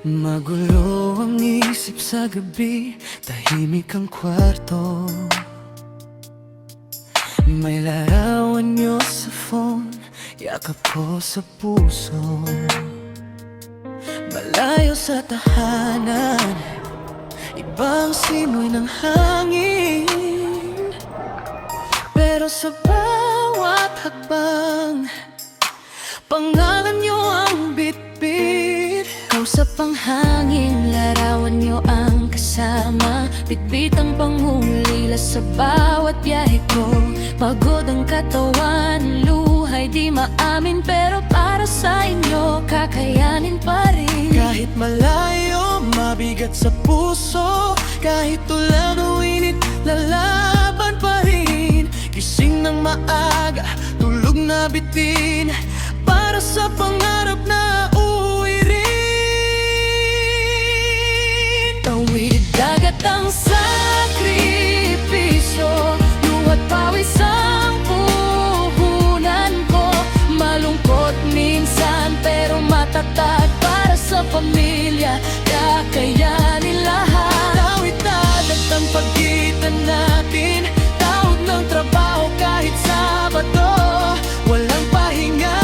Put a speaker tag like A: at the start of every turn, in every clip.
A: Magulo ang isip sa gabi, tahimik ang kwarto. May larawan niyo sa phone, yakap ko sa puso. Malayo sa tahanan, ibang simoy ng hangin. Pero sa bawat hakbang, pangalan niyo ang bitbit.
B: Kausap ang hangin, larawan niyo ang kasama. Bitbit ang panghulila sa bawat biyahe ko. Pagod ang katawan, luhay di maamin, pero para sa inyo, kakayanin pa rin.
A: Kahit malayo, mabigat sa puso, kahit ulan o init, lalaban pa rin. Gising ng maaga, tulog na bitin, para sa pangarap na uuwi rin.
B: Tawid dagat ang sakripisyo, luhat pawis ang puhunan ko. Malungkot minsan pero matatag, para sa pamilya, kakayanin lahat.
A: Tawid dagat ang pagitan natin, tawag ng trabaho kahit Sabado. Walang pahinga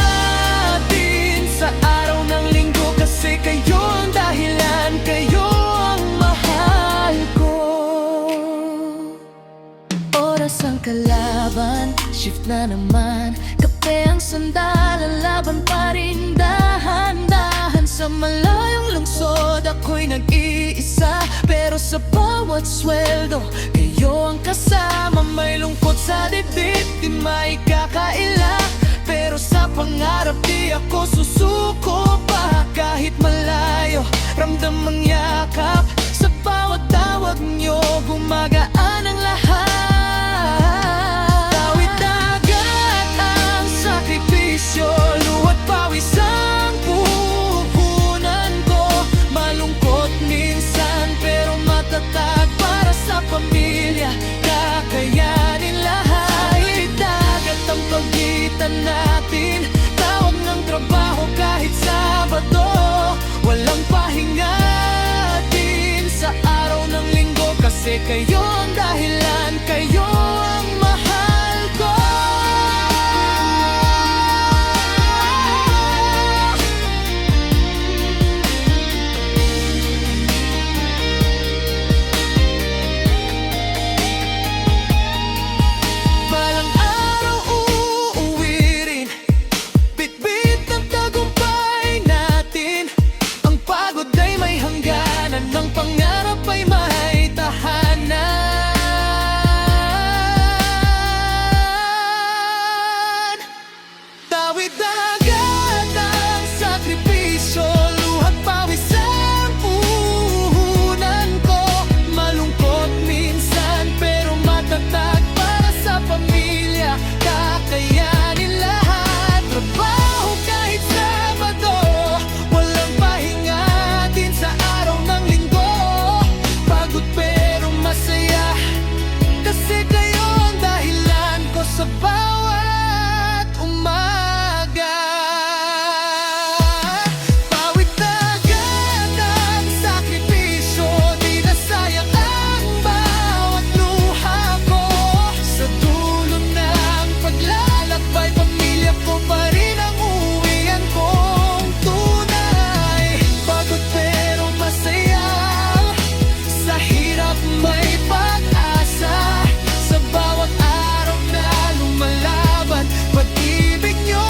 A: din sa araw ng linggo, kasi kayo ang dahilan, kayo ang mahal ko.
B: Oras ang kalaban, shift na naman. Kape ang sandal, lalaban pa rin. Dahan-dahan sa malayong lungsod, ako'y nag-iisa, pero sa bawat sweldo, kayo ang kasama. May lungkot sa dibdib, di maikakaila, pero sa pangarap di ako susuko pa. Kahit malayo, ramdam ang yakap, sa bawat tawag nyo, gumagaan ang lahat. Tawid dagat ang sakripisyo, luhat pawis ang puhunan ko. Malungkot minsan pero matatag, para sa pamilya, kakayanin lahat. Tawid dagat ang pagitan natin, tawag ng trabaho kahit Sabado. Walang pahinga din sa araw ng linggo, kasi kayo ang dahilan, kayo ang mahal ko. Balang araw uuwi rin, bitbit ng tagumpay natin. Ang pagod ay may hangganan, ng pangarap ay may tahanan. Tawid dagat ang sakripisyo, luhat pawis ang puhunan ko. Malungkot minsan pero matatag, para sa pamilya, kakayanin lahat. Trabaho kahit Sabado, walang pahinga din sa araw ng linggo. Pagod pero masaya, kasi kayo ang dahilan ko sa bawat umaga. Pawid dagat ang sakripisyo, di nasayang ang bawat luha ko. Sa dulo ng paglalakbay, pamilya ko pa rin ang uwian kong tunay. Pagod pero masaya, sa hirap may pag-asa. Sa bawat araw na lumalaban, pag-ibig nyo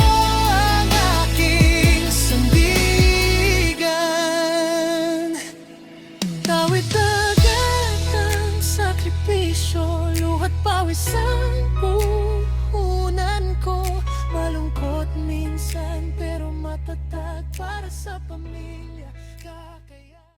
B: ang aking sandigan. Tawid dagat ang sakripisyo, luhat pawis ang puhunan ko. Malungkot minsan pero matatag, para sa pamilya, kakayanin.